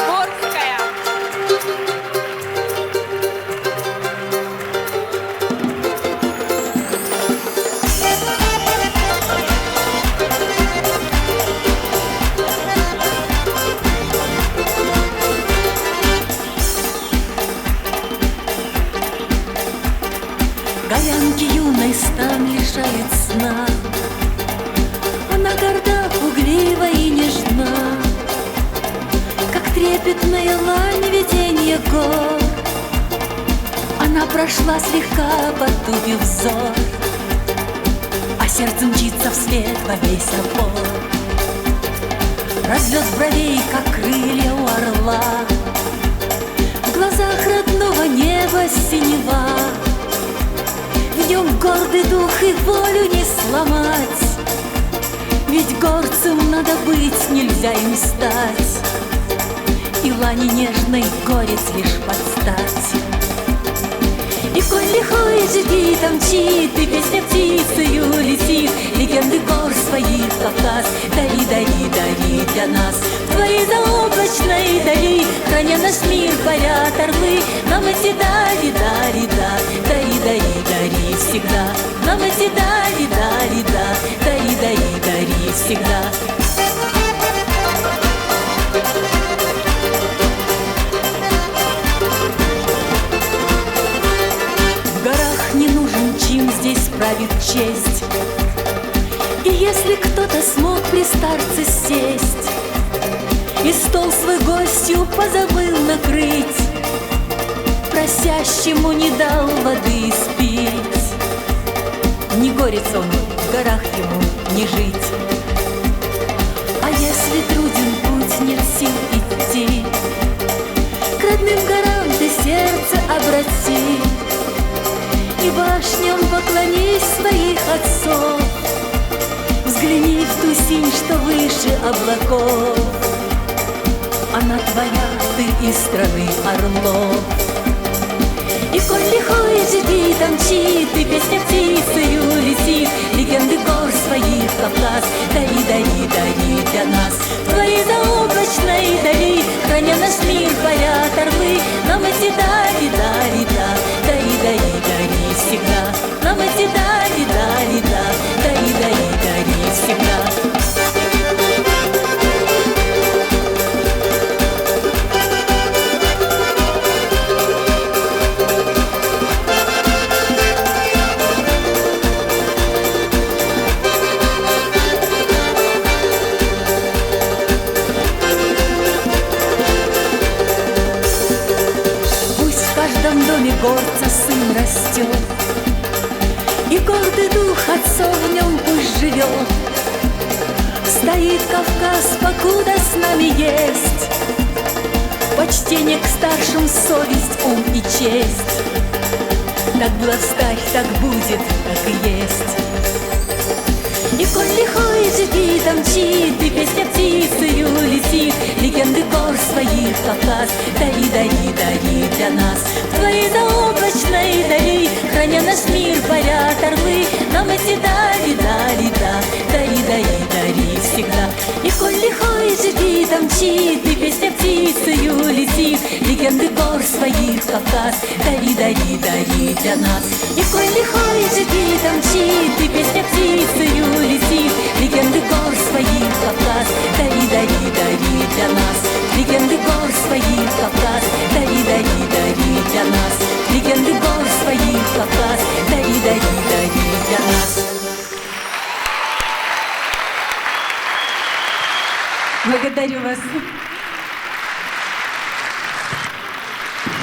Горская. Голянки юной стан лишает сна. Она горда, пуглива и нежна, как трепетная лань виденье гор. Она прошла слегка, потупив взор, а сердце мчится вслед во весь опор. Разлет бровей, как крылья у орла, в глазах родного неба синева. В нем гордый дух и волю не сломать, ведь горцем надо быть, нельзя им стать. И лани нежной горец лишь подстать. И коль лихой жги там мчит, и песня птицею летит, легенды гор своих Кавказ дари, дари, дари для нас. В твоей заоблачной дали, храня наш мир, парят орлы. Нам эти дали, дали, да, дари, дари, дари всегда. Нам эти дали, дали, да, дари, дари, дари всегда. Здесь правит честь. И если кто-то смог при старце сесть и стол свой гостю позабыл накрыть, просящему не дал воды испить, не горец он, в горах ему не жить. А если труден путь, нет сил идти, к родным горам ты сердце обрати, и башням поклонись своих отцов. Взгляни в ту синь, что выше облаков. Она твоя, ты из страны орлов. И коль лихой жги там мчит, и песня птицею летит, легенды гор своих Кавказ дари, дари, дари для нас. В твоей заоблачной дали, храня наш мир, парят орлы. Нам эти дали, дали, да, дари, дари, дари всегда. Нам эти дали, дали, да, дари, дари, дари всегда. В каждом доме горца сын растет, и гордый дух отцов в нем пусть живет. Стоит Кавказ, покуда с нами есть почтение к старшим, совесть, ум и честь. Так было встать, так будет, так и есть. И коль лихой жги там мчит, и песня птицею летит, легенды гор своих Кавказ дари, дари, дари для нас. В твоей заоблачной дали, храня наш мир, парят орлы. Нам эти дали, дали, да, дари, дари, дари всегда. И коль лихой жги там мчит, и песня птицею летит, легенды гор своих Кавказ дари, дари, дари для нас. И коль лихой жги там мчит, и песня птицею летит, легенды гор своих Кавказ дари, дари, дари для нас. Легенды гор своих Кавказ дари, дари, дари для нас. Легенды гор своих Кавказ дари, дари, дари для нас. Благодарю вас.